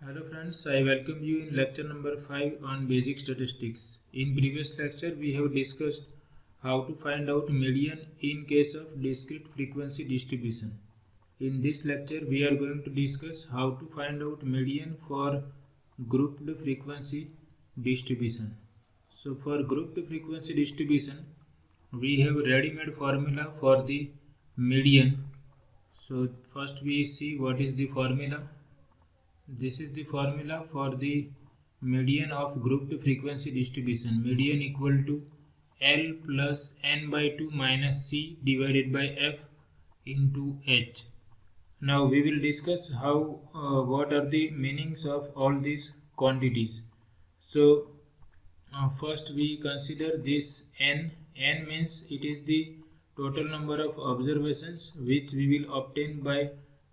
Hello friends, I welcome you in lecture number 5 on basic statistics. In previous lecture we have discussed how to find out median in case of discrete frequency distribution. In this lecture we are going to discuss how to find out median for grouped frequency distribution. So for grouped frequency distribution we have ready-made formula for the median. So first we see what is the formula. This is the formula for the median of grouped frequency distribution. Median equal to L plus n by 2 minus C divided by F into H. Now we will discuss what are the meanings of all these quantities. So first we consider this n. N means it is the total number of observations which we will obtain by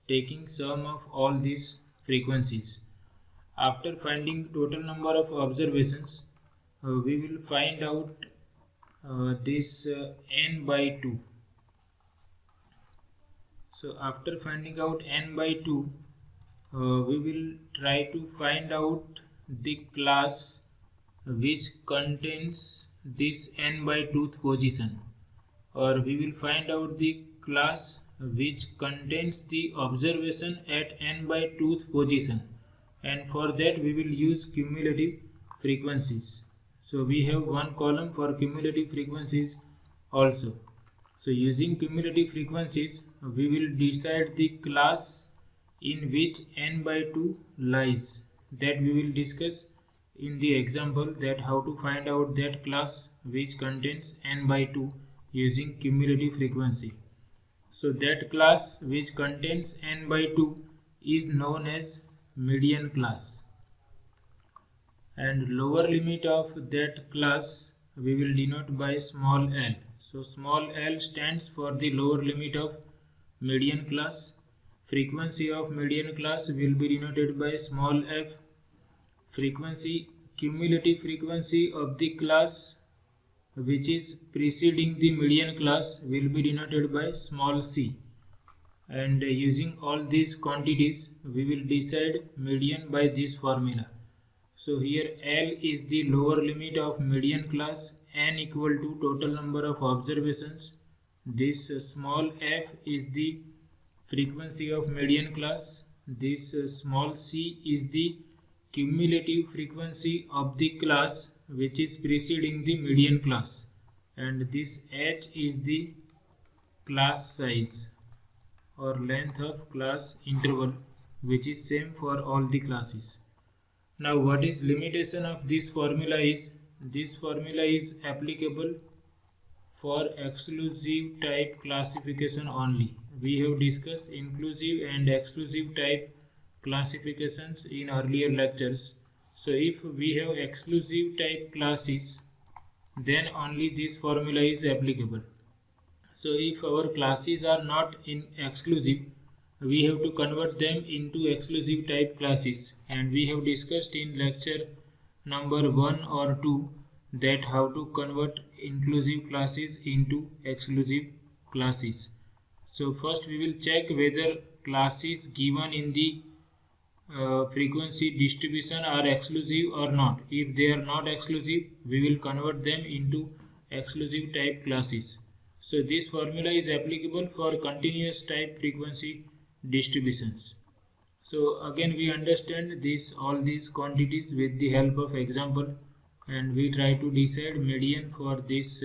taking sum of all these frequencies. After finding total number of observations, we will find out this n by 2. So after finding out n by 2, we will try to find out the class which contains this n by 2th position, or we will find out the class which contains the observation at n by 2th position, and for that we will use cumulative frequencies. So we have one column for cumulative frequencies also. So using cumulative frequencies we will decide the class in which n by 2 lies. That we will discuss in the example, that how to find out that class which contains n by 2 using cumulative frequency. So that class which contains n by 2 is known as median class, and lower limit of that class we will denote by small l. So small l stands for the lower limit of median class. Frequency of median class will be denoted by small f. Cumulative frequency of the class which is preceding the median class will be denoted by small c, and using all these quantities we will decide median by this formula. So here L is the lower limit of median class, n equal to total number of observations. This small f is the frequency of median class. This small c is the cumulative frequency of the class which is preceding the median class, and this h is the class size or length of class interval, which is same for all the classes. Now what is limitation of this formula is, this formula is applicable for exclusive type classification only. We have discussed inclusive and exclusive type classifications in earlier lectures. So if we have exclusive type classes, then only this formula is applicable. So if our classes are not in exclusive, we have to convert them into exclusive type classes, and we have discussed in lecture number 1 or 2 that how to convert inclusive classes into exclusive classes. So first we will check whether classes given in the frequency distribution are exclusive or not. If they are not exclusive, we will convert them into exclusive type classes. So this formula is applicable for continuous type frequency distributions. So again we understand all these quantities with the help of example, and we try to decide median for this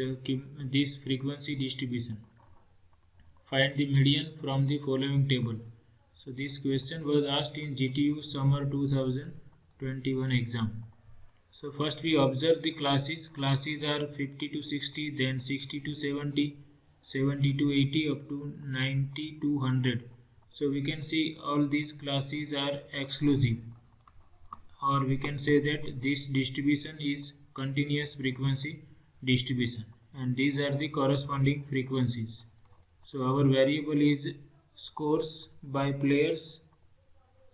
frequency distribution. Find the median from the following table. So this question was asked in GTU summer 2021 exam. So first we observe the classes. Classes are 50 to 60, then 60 to 70, 70 to 80, up to 90 to 100. So we can see all these classes are exclusive, or we can say that this distribution is continuous frequency distribution, and these are the corresponding frequencies. So our variable is scores by players.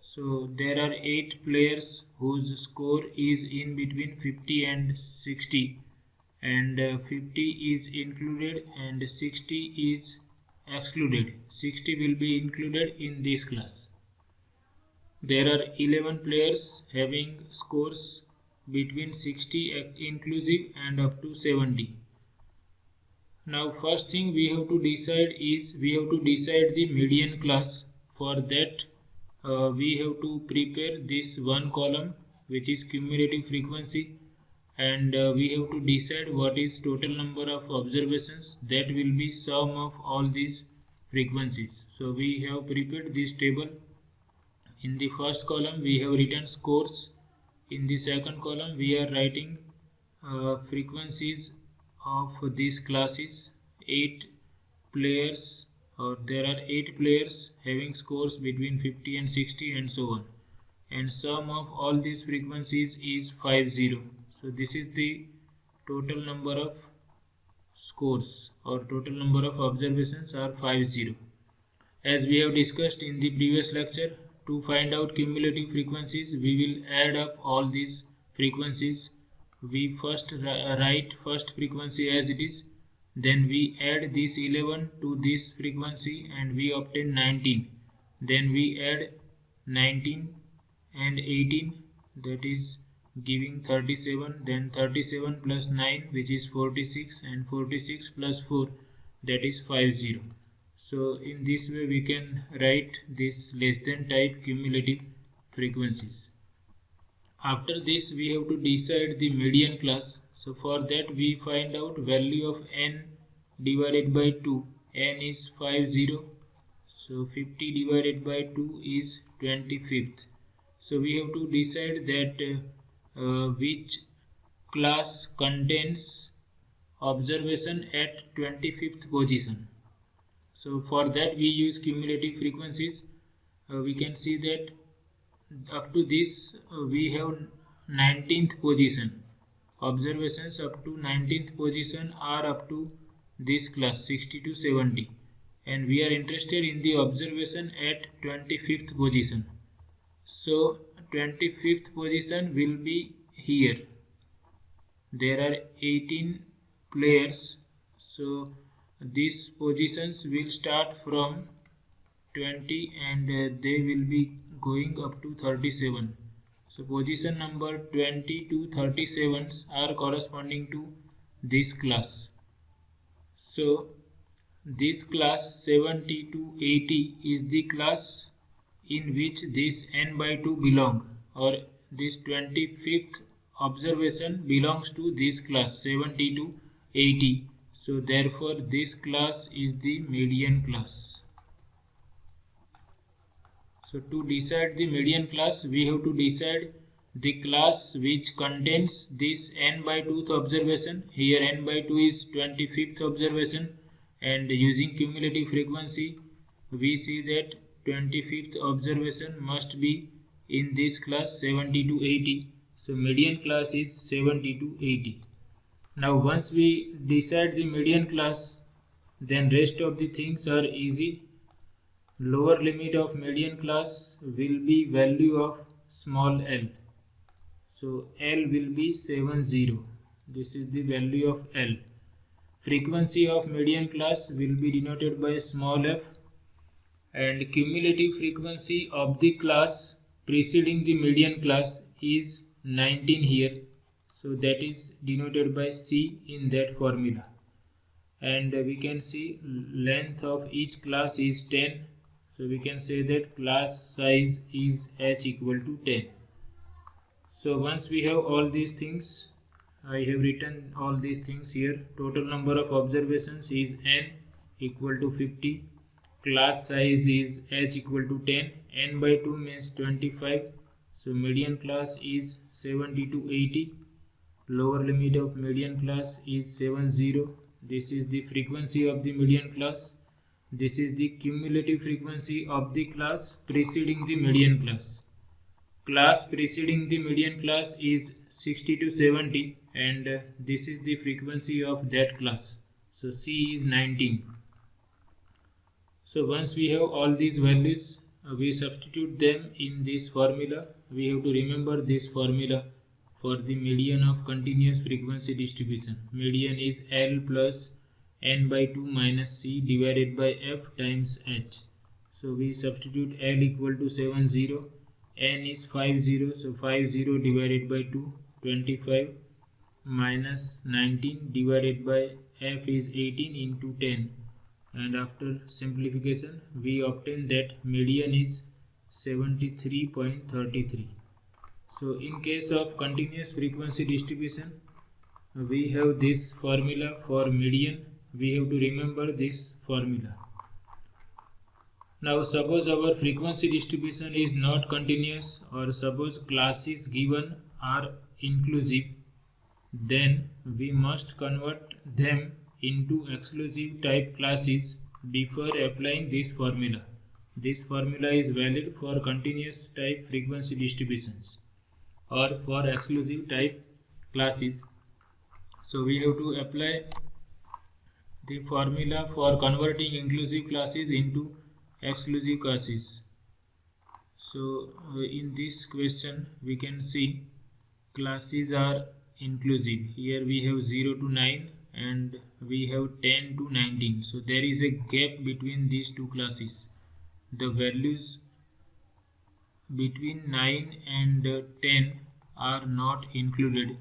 So there are 8 players whose score is in between 50 and 60, and 50 is included and 60 is excluded. 60 will be included in this class. there are 11 players having scores between 60 inclusive and up to 70. Now first thing we have to decide is we have to decide the median class. For that we have to prepare this one column which is cumulative frequency, and we have to decide what is total number of observations, that will be sum of all these frequencies. So we have prepared this table. In the first column we have written scores. In the second column we are writing frequencies of these classes. 8 players, or there are 8 players having scores between 50 and 60 and so on, and sum of all these frequencies is 50. So this is the total number of scores, or total number of observations are 50. As we have discussed in the previous lecture, to find out cumulative frequencies we will add up all these frequencies. We first write first frequency as it is, then we add this 11 to this frequency and we obtain 19. Then we add 19 and 18, that is giving 37. Then 37 plus 9, which is 46, and 46 plus 4, that is 50. So in this way we can write this less than type cumulative frequencies. After this we have to decide the median class. So for that we find out value of n divided by 2. N is 50. So 50 divided by 2 is 25th. So we have to decide that which class contains observation at 25th position. So for that we use cumulative frequencies. We can see that up to this we have 19th position. Observations up to 19th position are up to this class 60 to 70, and we are interested in the observation at 25th position. So 25th position will be here. There are 18 players, so these positions will start from 20 and they will be going up to 37. So position number 20 to 37 are corresponding to this class. So this class 70 to 80 is the class in which this n by 2 belong, or this 25th observation belongs to this class 70 to 80. So therefore this class is the median class. So to decide the median class we have to decide the class which contains this n by 2th observation. Here n by 2 is 25th observation, and using cumulative frequency we see that 25th observation must be in this class 70 to 80. So median class is 70 to 80. Now once we decide the median class, then rest of the things are easy. Lower limit of median class will be value of small l. So L will be 70. This is the value of L. Frequency of median class will be denoted by small f, and cumulative frequency of the class preceding the median class is 19 here. So that is denoted by C in that formula. And we can see length of each class is 10. So we can say that class size is h equal to 10. So once we have all these things, I have written all these things here. Total number of observations is n equal to 50. Class size is h equal to 10. N by 2 means 25. So median class is 70 to 80. Lower limit of median class is 70. This is the frequency of the median class. This is the cumulative frequency of the class preceding the median class. Class preceding the median class is 60 to 70, and this is the frequency of that class. So C is 19. So once we have all these values, we substitute them in this formula. We have to remember this formula for the median of continuous frequency distribution. Median is L plus n by 2 minus C divided by f times h. So we substitute L equal to 70, n is 50, so 50 divided by 2, 25, minus 19 divided by f is 18 into 10, and after simplification we obtain that median is 73.33. So in case of continuous frequency distribution, we have this formula for median. We have to remember this formula. Now suppose our frequency distribution is not continuous, or suppose classes given are inclusive, then we must convert them into exclusive type classes before applying this formula. This formula is valid for continuous type frequency distributions or for exclusive type classes. So we have to apply the formula for converting inclusive classes into exclusive classes. So in this question we can see classes are inclusive. Here we have 0 to 9 and we have 10 to 19. So there is a gap between these two classes. The values between 9 and 10 are not included.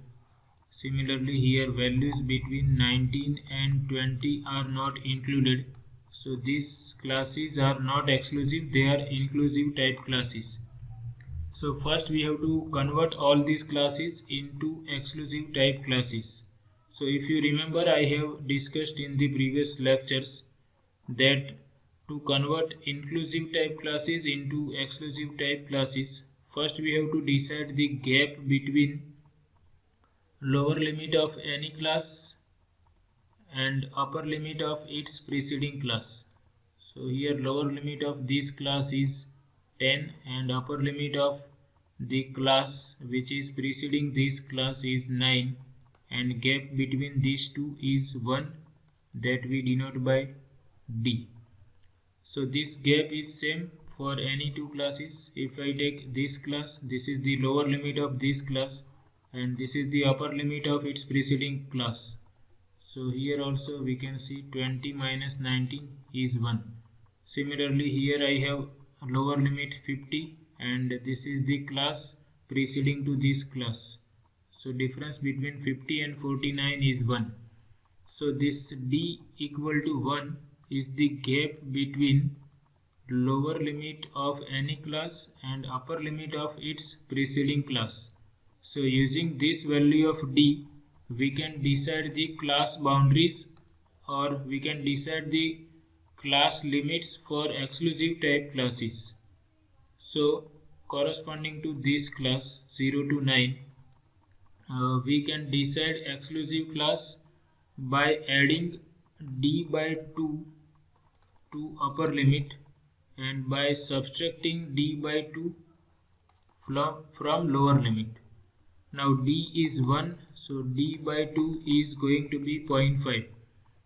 Similarly, here values between 19 and 20 are not included. So these classes are not exclusive, they are inclusive type classes. So first we have to convert all these classes into exclusive type classes. So if you remember, I have discussed in the previous lectures that to convert inclusive type classes into exclusive type classes, first we have to decide the gap between lower limit of any class and upper limit of its preceding class. So here lower limit of this class is 10 and upper limit of the class which is preceding this class is 9, and gap between these two is 1, that we denote by D. So this gap is same for any two classes. If I take this class, this is the lower limit of this class and this is the upper limit of its preceding class. So here also we can see 20 minus 19 is 1. Similarly, here I have lower limit 50 and this is the class preceding to this class. So difference between 50 and 49 is 1. So this D equal to 1 is the gap between lower limit of any class and upper limit of its preceding class. So using this value of D, we can decide the class boundaries, or we can decide the class limits for exclusive type classes. So corresponding to this class 0 to 9, we can decide exclusive class by adding D by 2 to upper limit and by subtracting D by 2 from lower limit. Now D is 1, so D by 2 is going to be 0.5.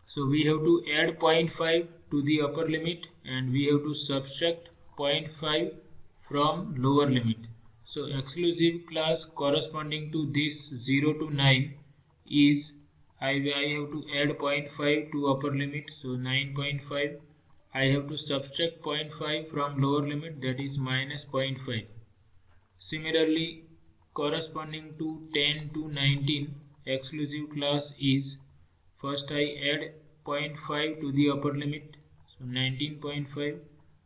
So we have to add 0.5 to the upper limit and we have to subtract 0.5 from lower limit. So exclusive class corresponding to this 0 to 9 is, I have to add 0.5 to upper limit, so 9.5. I have to subtract 0.5 from lower limit, that is minus 0.5. Similarly, corresponding to 10 to 19, exclusive class is, first I add 0.5 to the upper limit, so 19.5.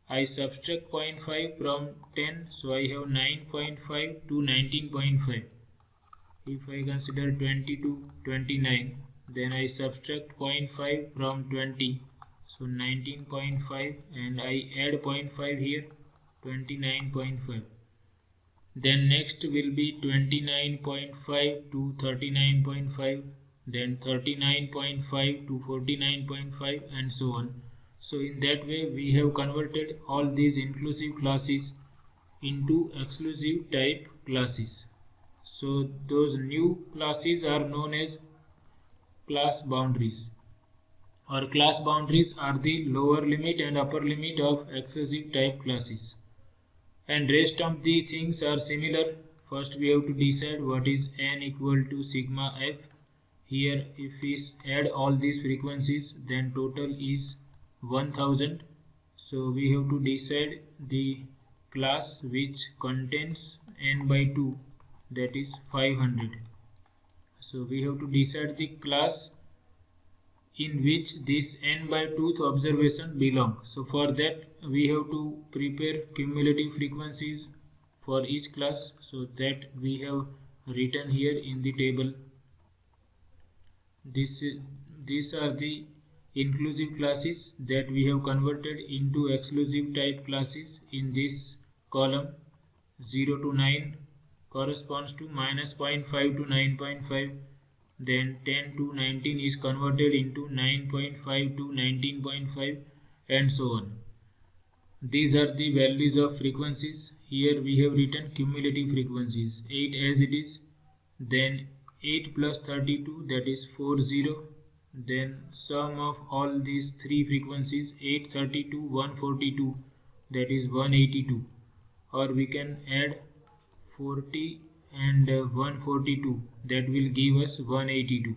I subtract 0.5 from 10, so I have 9.5 to 19.5. If I consider 20 to 29, then I subtract 0.5 from 20, so 19.5, and I add 0.5 here, 29.5. Then next will be 29.5 to 39.5, then 39.5 to 49.5, and so on. So in that way we have converted all these inclusive classes into exclusive type classes. So those new classes are known as class boundaries, or class boundaries are the lower limit and upper limit of exclusive type classes. And rest of the things are similar. First we have to decide what is n equal to sigma f. Here if we add all these frequencies, then total is 1000. So we have to decide the class which contains n by 2, that is 500. So we have to decide the class in which this n by 2th observation belong. So for that we have to prepare cumulative frequencies for each class, so that we have written here in the table. These are the inclusive classes that we have converted into exclusive type classes in this column. 0 to 9 corresponds to minus 0.5 to 9.5. Then 10 to 19 is converted into 9.5 to 19.5, and so on. These are the values of frequencies. Here we have written cumulative frequencies, 8 as it is, then 8 plus 32, that is 40, then sum of all these three frequencies, 8, 32, 142, that is 182, or we can add 40 and 142, that will give us 182.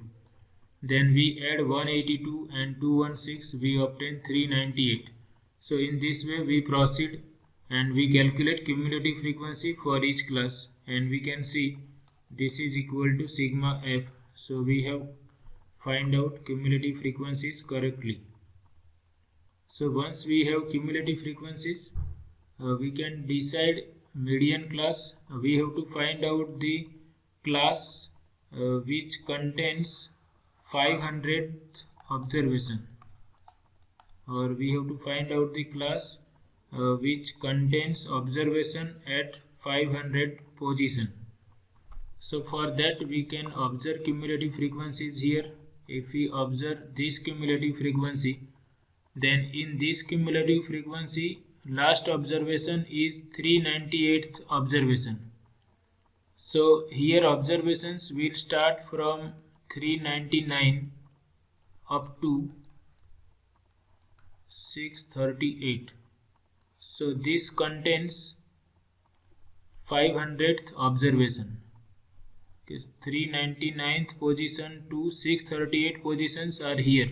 Then we add 182 and 216, we obtain 398. So in this way we proceed and we calculate cumulative frequency for each class, and we can see this is equal to sigma f. So we have find out cumulative frequencies correctly. So once we have cumulative frequencies, we can decide median class. We have to find out the class which contains 500th observation, or we have to find out the class which contains observation at 500 position. So for that we can observe cumulative frequencies here. If we observe this cumulative frequency, then in this cumulative frequency last observation is 398th observation. So here observations will start from 399 up to 638. So this contains 500th observation. 399th position to 638 positions are here.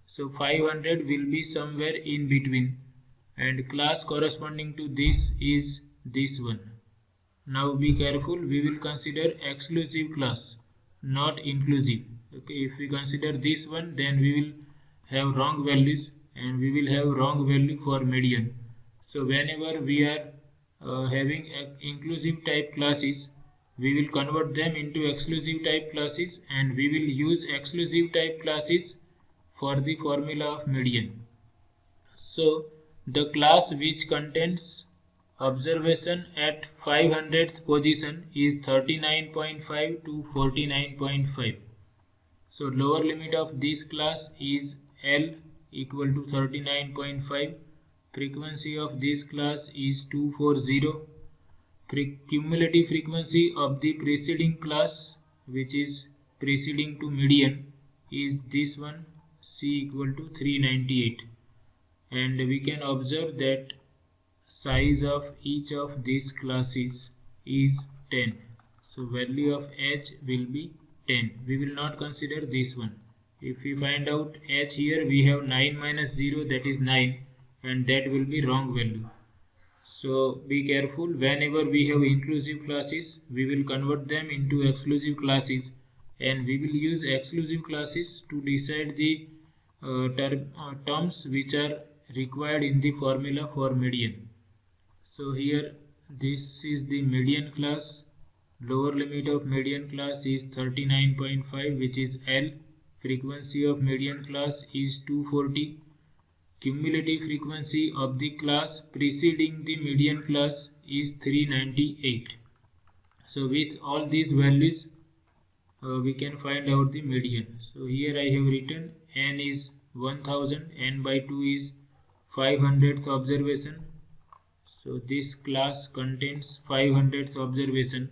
So 500 will be somewhere in between, and class corresponding to this is this one. Now be careful, we will consider exclusive class, not inclusive. Okay, if we consider this one, then we will have wrong values, and we will have wrong value for median. So whenever we are having inclusive type classes, we will convert them into exclusive type classes, and we will use exclusive type classes for the formula of median. So the class which contains observation at 500th position is 39.5 to 49.5. So lower limit of this class is L equal to 39.5. Frequency of this class is 240. Cumulative frequency of the preceding class, which is preceding to median, is this one, C equal to 398. And we can observe that size of each of these classes is 10. So value of H will be 10. We will not consider this one. If we find out H here, we have 9 minus 0, that is 9, and that will be wrong value. So be careful, whenever we have inclusive classes, we will convert them into exclusive classes, and we will use exclusive classes to decide the terms which are required in the formula for median. So here this is the median class. Lower limit of median class is 39.5, which is L. Frequency of median class is 240. Cumulative frequency of the class preceding the median class is 398. So with all these values we can find out the median. So here I have written n is 1000, n by 2 is 500th observation. So this class contains 500th observation.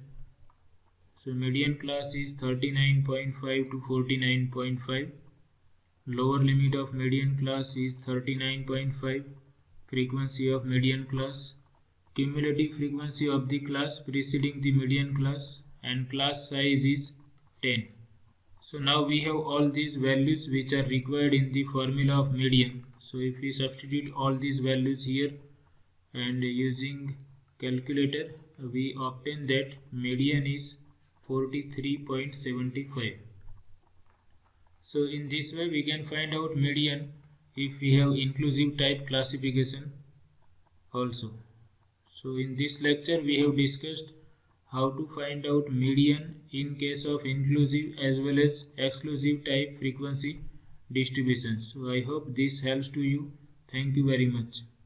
So median class is 39.5 to 49.5. Lower limit of median class is 39.5. Frequency of median class. Cumulative frequency of the class preceding the median class, and class size is 10. So now we have all these values which are required in the formula of median. So if we substitute all these values here and using calculator, we obtain that median is 43.75. So in this way we can find out median if we have inclusive type classification also. So in this lecture we have discussed how to find out median in case of inclusive as well as exclusive type frequency distributions. So I hope this helps to you. Thank you very much.